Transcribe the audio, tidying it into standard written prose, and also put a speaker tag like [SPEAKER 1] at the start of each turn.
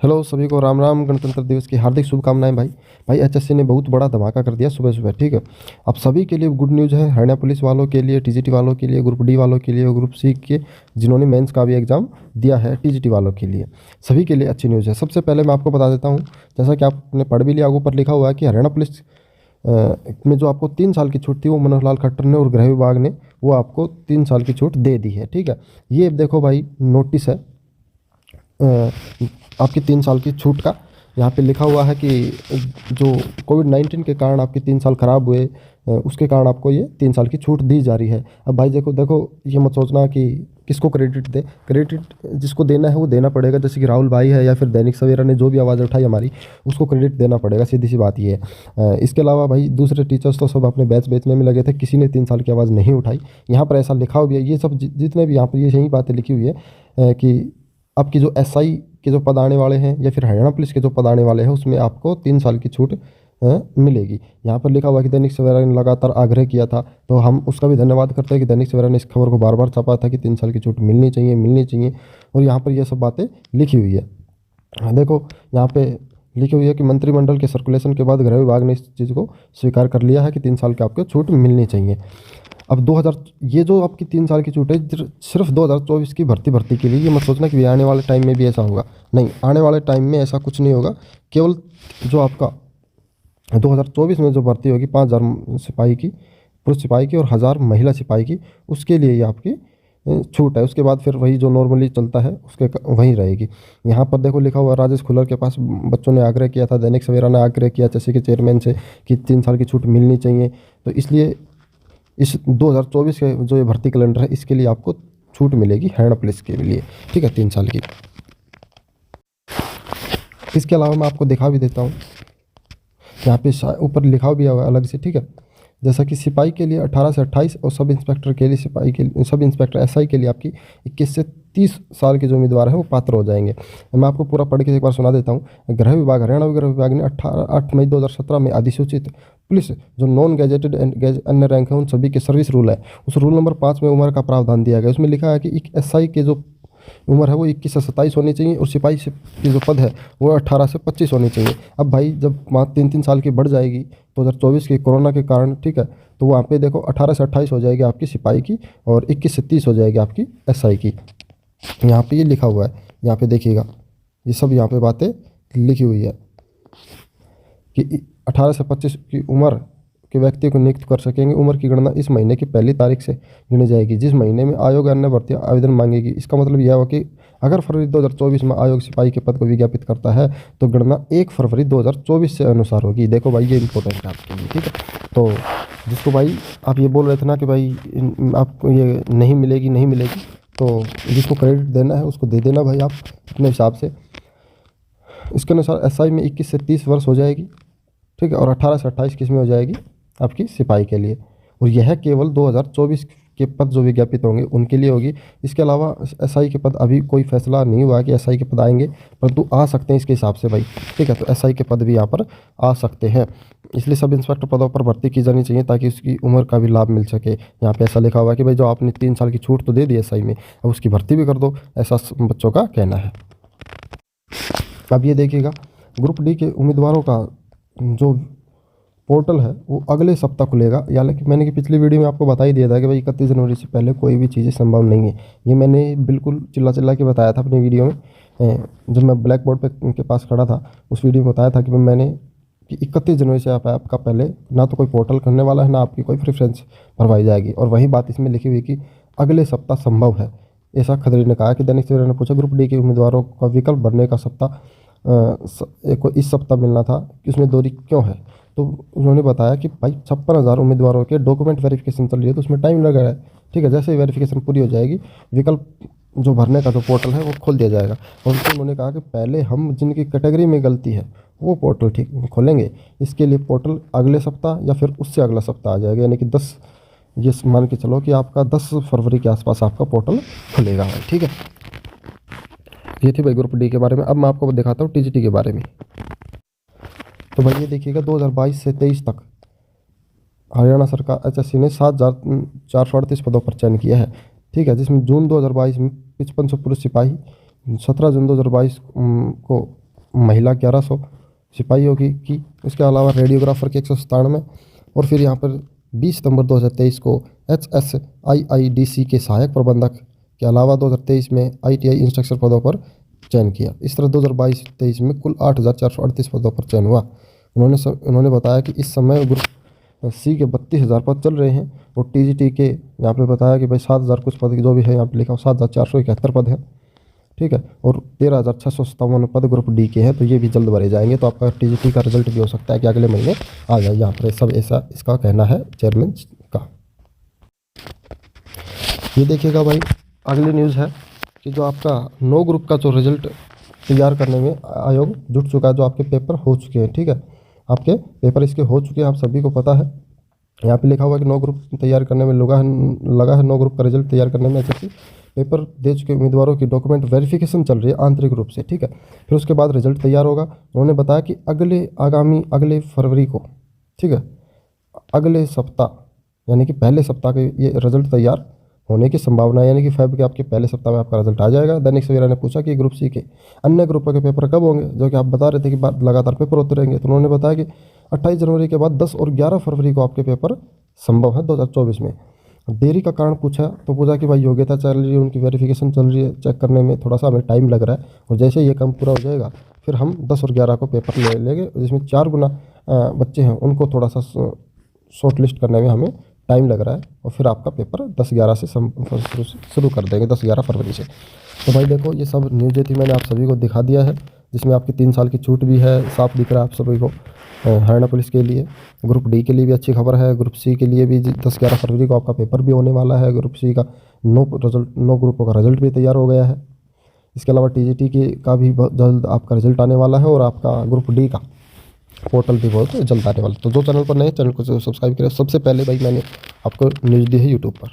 [SPEAKER 1] Hello सभी को राम राम। गणतंत्र दिवस की हार्दिक शुभकामनाएं भाई। एचएससी ने बहुत बड़ा धमाका कर दिया सुबह सुबह। ठीक है, अब सभी के लिए गुड न्यूज़ है। हरियाणा पुलिस वालों के लिए, टीजीटी वालों के लिए, ग्रुप डी वालों के लिए, ग्रुप सी के जिन्होंने मेंस का भी एग्ज़ाम दिया है, टीजीटी वालों के लिए, सभी के लिए अच्छी न्यूज़ है। सबसे पहले मैं आपको बता देता हूँ, जैसा कि आपने पढ़ भी लिया, ऊपर लिखा हुआ है कि हरियाणा पुलिस में जो आपको 3 साल की छूट थी वो मनोहर लाल खट्टर ने और गृह विभाग ने वो आपको 3 साल की छूट दे दी है। ठीक है, ये देखो भाई नोटिस है आपकी 3 साल की छूट का। यहाँ पे लिखा हुआ है कि जो कोविड-19 के कारण आपके 3 साल ख़राब हुए, उसके कारण आपको ये 3 साल की छूट दी जा रही है। अब भाई देखो ये मत सोचना कि किसको क्रेडिट दे, क्रेडिट जिसको देना है वो देना पड़ेगा। जैसे कि राहुल भाई है या फिर दैनिक सवेरा ने जो भी आवाज़ उठाई हमारी, उसको क्रेडिट देना पड़ेगा, सीधी सी बात ये है। इसके अलावा भाई दूसरे टीचर्स तो सब अपने बैच बेचने में लगे थे, किसी ने 3 साल की आवाज़ नहीं उठाई। यहाँ पर ऐसा लिखा हुआ है, ये सब जितने भी यहाँ पर ये यही बातें लिखी हुई है कि आपकी जो एसआई के जो पद आने वाले हैं या फिर हरियाणा पुलिस के जो पद आने वाले हैं, उसमें आपको 3 साल की छूट मिलेगी। यहाँ पर लिखा हुआ कि दैनिक सवेरा ने लगातार आग्रह किया था, तो हम उसका भी धन्यवाद करते हैं कि दैनिक सवेरा ने इस खबर को बार बार छापा था कि 3 साल की छूट मिलनी चाहिए। और यहाँ पर ये सब बातें लिखी हुई है। देखो यहाँ पे लिखी हुई है कि मंत्रिमंडल के सर्कुलेशन के बाद गृह विभाग ने इस चीज़ को स्वीकार कर लिया है कि 3 साल की आपको छूट मिलनी चाहिए। अब 2000 ये जो आपकी 3 साल की छूट है सिर्फ 2024 की भर्ती के लिए। ये मत सोचना कि आने वाले टाइम में भी ऐसा होगा, नहीं, आने वाले टाइम में ऐसा कुछ नहीं होगा। केवल जो आपका 2024 में जो भर्ती होगी 5000 सिपाही की, पुरुष सिपाही की और 1000 महिला सिपाही की, उसके लिए ये आपकी छूट है। उसके बाद फिर वही जो नॉर्मली चलता है उसके वही रहेगी। यहाँ पर देखो लिखा हुआ राजेश खुल्लर के पास बच्चों ने आग्रह किया था, दैनिक सवेरा ने आग्रह किया जैसे कि चेयरमैन से कि 3 साल की छूट मिलनी चाहिए। तो इसलिए इस 2024 के जो ये भर्ती कैलेंडर है इसके लिए आपको छूट मिलेगी हरियाणा पुलिस के लिए। ठीक है, 3 साल की। इसके अलावा मैं आपको दिखा भी देता हूँ, यहाँ पे ऊपर लिखा भी हुआ अलग से। ठीक है, जैसा कि सिपाही के लिए 18 से 28 और सब इंस्पेक्टर के लिए सब इंस्पेक्टर एसआई के लिए आपकी 21 से 30 साल के जो उम्मीदवार हैं वो पात्र हो जाएंगे। मैं आपको पूरा पढ़ के एक बार सुना देता हूँ। हरियाणा गृह विभाग ने 8 मई 2017 में अधिसूचित पुलिस जो नॉन गैजेटेड एंड अन्य रैंक है उन सभी के सर्विस रूल है, उस रूल नंबर 5 में उम्र का प्रावधान दिया गया। उसमें लिखा है कि एक एसआई के जो उम्र है वो 21 से 27 होनी चाहिए और सिपाही की जो पद है वो 18 से 25 होनी चाहिए। अब भाई जब 3-3 साल की बढ़ जाएगी 2024 के कोरोना के कारण, ठीक है, तो वहाँ पे देखो 18 से 28 हो जाएगी आपकी सिपाही की और 21 से 30 हो जाएगी आपकी एसआई की। यहाँ पे ये लिखा हुआ है, यहाँ पे देखिएगा, ये सब यहाँ पे बातें लिखी हुई है कि 18 से 25 की उम्र के व्यक्ति को नियुक्त कर सकेंगे। उम्र की गणना इस महीने की पहली तारीख से गिनी जाएगी जिस महीने में आयोग अन्य भर्ती आवेदन मांगेगी। इसका मतलब यह हुआ कि अगर फरवरी 2024 में आयोग सिपाही के पद को विज्ञापित करता है तो गणना 1 फरवरी 2024 से अनुसार होगी। देखो भाई ये इंपॉर्टेंट है आपके लिए। ठीक है, तो जिसको भाई आप ये बोल रहे थे ना कि भाई आपको ये नहीं मिलेगी, तो जिसको क्रेडिट देना है उसको दे देना भाई आप अपने हिसाब से। इसके अनुसार एसआई में 21 से 30 वर्ष हो जाएगी, ठीक है, और 18 से 28 किस्में हो जाएगी आपकी सिपाही के लिए। और यह केवल 2024 के पद जो विज्ञापित होंगे उनके लिए होगी। इसके अलावा एसआई के पद अभी कोई फैसला नहीं हुआ है कि एसआई के पद आएंगे, परंतु आ सकते हैं इसके हिसाब से भाई। ठीक है, तो एसआई के पद भी यहाँ पर आ सकते हैं। इसलिए सब इंस्पेक्टर पदों पर भर्ती की जानी चाहिए ताकि उसकी उम्र का भी लाभ मिल सके। यहाँ पे ऐसा लिखा हुआ है कि भाई जो आपने 3 साल की छूट तो दे दी एसआई में, अब उसकी भर्ती भी कर दो, ऐसा बच्चों का कहना है। अब ये देखिएगा ग्रुप डी के उम्मीदवारों का जो पोर्टल है वो अगले सप्ताह खुलेगा। हालांकि मैंने कि पिछली वीडियो में आपको बता ही दिया था कि भाई 31 जनवरी से पहले कोई भी चीज़ें संभव नहीं है। ये मैंने बिल्कुल चिल्ला के बताया था अपनी वीडियो में। जब मैं ब्लैक बोर्ड पे के पास खड़ा था उस वीडियो में बताया था कि मैंने कि 31 जनवरी से आपका पहले ना तो कोई पोर्टल करने वाला है, ना आपकी कोई प्रेफरेंस भरवाई जाएगी। और वही बात इसमें लिखी हुई कि अगले सप्ताह संभव है, ऐसा खदरी ने कहा। कि दैनिक सवेरा ने पूछा ग्रुप डी के उम्मीदवारों का विकल्प भरने का सप्ताह इस सप्ताह मिलना था कि उसमें देरी क्यों है। तो उन्होंने बताया कि भाई 56,000 उम्मीदवारों के डॉक्यूमेंट वेरिफिकेशन चल रही है, तो उसमें टाइम लगा है। ठीक है, जैसे ही वेरिफिकेशन पूरी हो जाएगी विकल्प जो भरने का जो पोर्टल है वो खोल दिया जाएगा। और फिर उन्होंने कहा कि पहले हम जिनकी कैटेगरी में गलती है वो पोर्टल ठीक खोलेंगे। इसके लिए पोर्टल अगले सप्ताह या फिर उससे अगला सप्ताह आ जाएगा, यानी कि 10, ये मान के चलो कि आपका 10 फरवरी के आसपास आपका पोर्टल खुलेगा। ठीक है, ये थी भाई ग्रुप डी के बारे में। अब मैं आपको दिखाता हूँ टीजीटी के बारे में। तो भाई ये देखिएगा 2022 से 23 तक हरियाणा सरकार एचएससी ने 7,438 पदों पर चयन किया है। ठीक है, जिसमें जून 2022 में 5500 पुरुष सिपाही, 17 जून 2022 को महिला 1100 सिपाहियों की। इसके अलावा रेडियोग्राफर के 197। और फिर यहाँ पर 20 सितंबर 2023 को HSIIDC के सहायक प्रबंधक के अलावा 2023 में ITI इंस्ट्रक्टर पदों पर चयन किया। इस तरह 2022-23 में कुल 8,438 पदों पर चयन हुआ। उन्होंने बताया कि इस समय ग्रुप सी के 32,000 पद चल रहे हैं और TGT के यहाँ पे बताया कि भाई 7,000 कुछ पद जो भी है यहाँ पे लिखा 7,471 पद है, ठीक है। और 13,657 पद ग्रुप डी के हैं, तो ये भी जल्द भरे जाएंगे। तो आपका TGT का रिजल्ट भी हो सकता है कि अगले महीने आ जाए। यहाँ पर सब ऐसा इसका कहना है चेयरमैन का। ये देखिएगा भाई, अगली न्यूज़ है कि जो आपका 9 ग्रुप का जो रिजल्ट तैयार करने में आयोग जुट चुका है। जो आपके पेपर हो चुके हैं, ठीक है, आपके पेपर इसके हो चुके हैं, आप सभी को पता है। यहाँ पे लिखा हुआ है कि 9 ग्रुप तैयार करने में लगा है 9 ग्रुप का रिजल्ट तैयार करने में। जैसे पेपर दे चुके उम्मीदवारों की डॉक्यूमेंट वेरिफिकेशन चल रही है आंतरिक रूप से, ठीक है। फिर उसके बाद रिजल्ट तैयार होगा। उन्होंने बताया कि अगले फरवरी को, ठीक है, अगले सप्ताह यानी कि पहले सप्ताह के ये रिजल्ट तैयार होने की संभावना है, यानी कि फेब के आपके पहले सप्ताह में आपका रिजल्ट आ जाएगा। दैनिक सवेरा ने पूछा कि ग्रुप सी के अन्य ग्रुपों के पेपर कब होंगे, जो कि आप बता रहे थे कि लगातार पेपर होते रहेंगे। तो उन्होंने बताया कि 28 जनवरी के बाद 10 और 11 फरवरी को आपके पेपर संभव है 2024 में। देरी का कारण पूछा तो पूछा कि भाई योग्यता चल रही है, उनकी वेरिफिकेशन चल रही है, चेक करने में थोड़ा सा हमें टाइम लग रहा है। और जैसे ये काम पूरा हो जाएगा फिर हम 10 और 11 को पेपर ले लेंगे, जिसमें 4 गुना बच्चे हैं उनको थोड़ा सा शॉर्ट लिस्ट करने में हमें टाइम लग रहा है। और फिर आपका पेपर 10-11 से शुरू कर देंगे, 10-11 फरवरी से। तो भाई देखो, ये सब न्यूज़ें थी, मैंने आप सभी को दिखा दिया है, जिसमें आपकी 3 साल की छूट भी है, साफ दिख रहा है आप सभी को। हरियाणा पुलिस के लिए, ग्रुप डी के लिए भी अच्छी खबर है। ग्रुप सी के लिए भी 10-11 फरवरी को आपका पेपर भी होने वाला है। ग्रुप सी का 9 ग्रुपों का रिजल्ट भी तैयार हो गया है। इसके अलावा TGT का भी बहुत जल्द आपका रिजल्ट आने वाला है। और आपका ग्रुप डी का पोर्टल भी बहुत जल्द आने वाला है। तो जो चैनल पर नए, चैनल को सब्सक्राइब करें। सबसे पहले भाई मैंने आपको न्यूज़ दी है यूट्यूब पर।